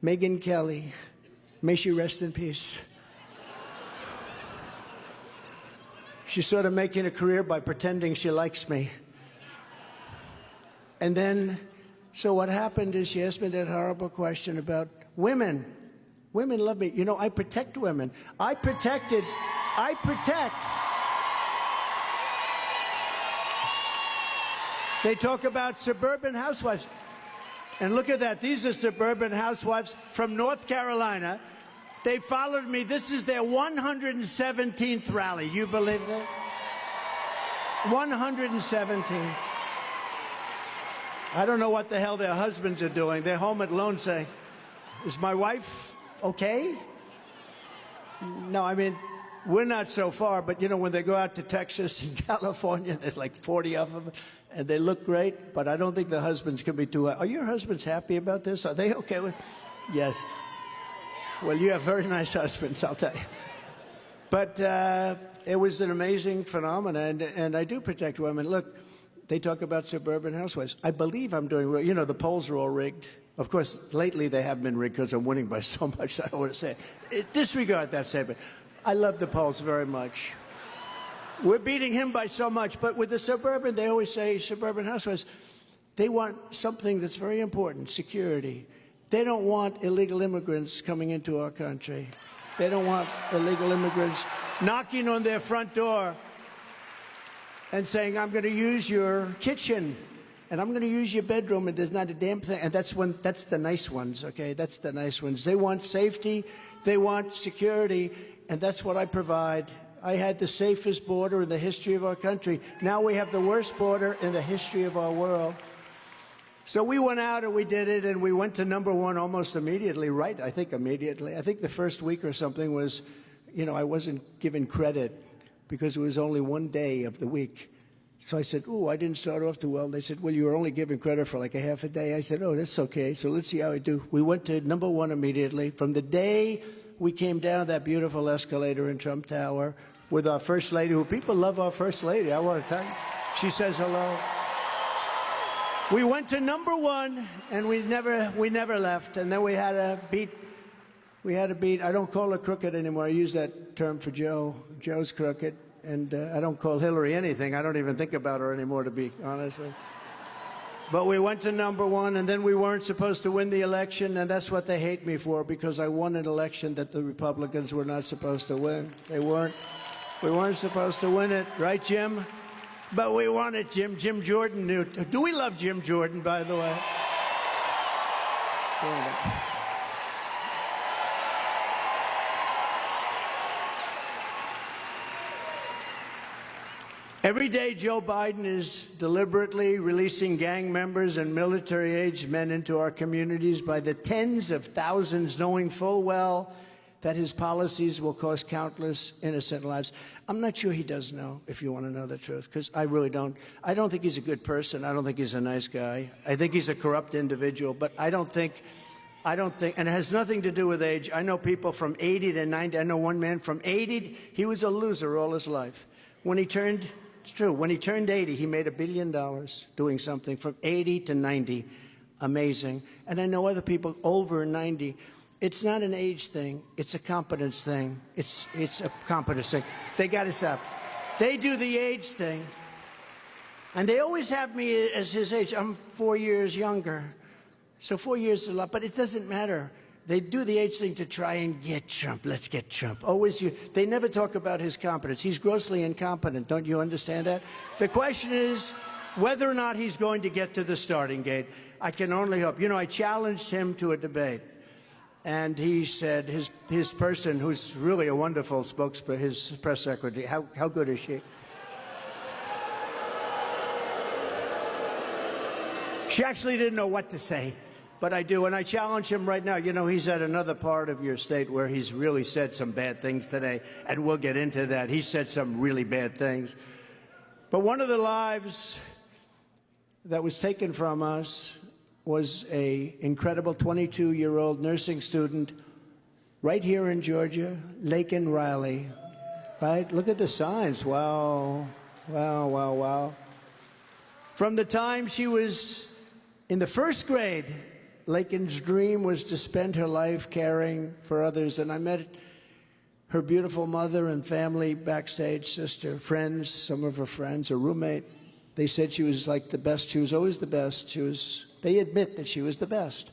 Megyn Kelly, may she rest in peace. She's sort of making a career by pretending she likes me. And then, so what happened is she asked me that horrible question about women. Women love me. You know, I protect women. I protect. They talk about suburban housewives. And look at that. These are suburban housewives from North Carolina. They followed me. This is their 117th rally. You believe that? 117. I don't know what the hell their husbands are doing. They're home alone saying, is my wife okay? No, I mean, we're not so far, but you know, when they go out to Texas and California, there's like 40 of them, and they look great, but I don't think the husbands can be too. Are your husbands happy about this? Are they okay with? Yes. Well, you have very nice husbands, I'll tell you. But it was an amazing phenomenon, and I do protect women. Look, they talk about suburban housewives. I believe I'm doing well. You know, the polls are all rigged. Of course, lately they haven't been rigged because I'm winning by so much, I don't want to say it. Disregard that statement. I love the polls very much. We're beating him by so much, but with the suburban, they always say, suburban housewives, they want something that's very important, security. They don't want illegal immigrants coming into our country. They don't want illegal immigrants knocking on their front door and saying, I'm going to use your kitchen, and I'm going to use your bedroom, and there's not a damn thing. And that's the nice ones, okay? That's the nice ones. They want safety, they want security, and that's what I provide. I had the safest border in the history of our country. Now we have the worst border in the history of our world. So we went out and we did it, and we went to #1 almost immediately, right? I think immediately. I think the first week or something was, you know, I wasn't given credit because it was only one day of the week. So I said, ooh, I didn't start off too well. They said, well, you were only given credit for like a half a day. I said, oh, that's okay. So let's see how I do. We went to #1 immediately. From the day we came down that beautiful escalator in Trump Tower with our First Lady, who people love our First Lady, I want to tell you. She says hello. We went to #1, and we never left. And then we had a beat. I don't call her crooked anymore. I use that term for Joe. Joe's crooked. And I don't call Hillary anything. I don't even think about her anymore, to be honest with you. But we went to #1, and then we weren't supposed to win the election, and that's what they hate me for, because I won an election that the Republicans were not supposed to win. They weren't. We weren't supposed to win it. Right, Jim? But we won it, Jim. Jim Jordan knew. Do we love Jim Jordan, by the way? Every day, Joe Biden is deliberately releasing gang members and military-aged men into our communities by the tens of thousands, knowing full well that his policies will cost countless innocent lives. I'm not sure he does know, if you want to know the truth, because I really don't. I don't think he's a good person. I don't think he's a nice guy. I think he's a corrupt individual, but I don't think, and it has nothing to do with age. I know people from 80 to 90. I know one man from 80, he was a loser all his life. When he turned, it's true, when he turned 80, he made $1 billion doing something from 80 to 90. Amazing. And I know other people over 90. It's not an age thing. It's a competence thing. It's a competence thing. They got to stop. They do the age thing. And they always have me as his age. I'm 4 years younger. So 4 years is a lot, but it doesn't matter. They do the age thing to try and get Trump. Let's get Trump. Always they never talk about his competence. He's grossly incompetent. Don't you understand that? The question is whether or not he's going to get to the starting gate. I can only hope. You know, I challenged him to a debate. And he said his person, who's really a wonderful spokesperson, his press secretary, how good is she? She actually didn't know what to say, but I do. And I challenge him right now. You know, he's at another part of your state where he's really said some bad things today, and we'll get into that. He said some really bad things. But one of the lives that was taken from us was an incredible 22-year-old nursing student right here in Georgia, Laken Riley. Right? Look at the signs. Wow. Wow, wow, wow. From the time she was in the first grade Laken's dream was to spend her life caring for others, and I met her beautiful mother and family backstage, sister, friends, some of her friends, her roommate. They said she was like the best. She was always the best. They admit that she was the best.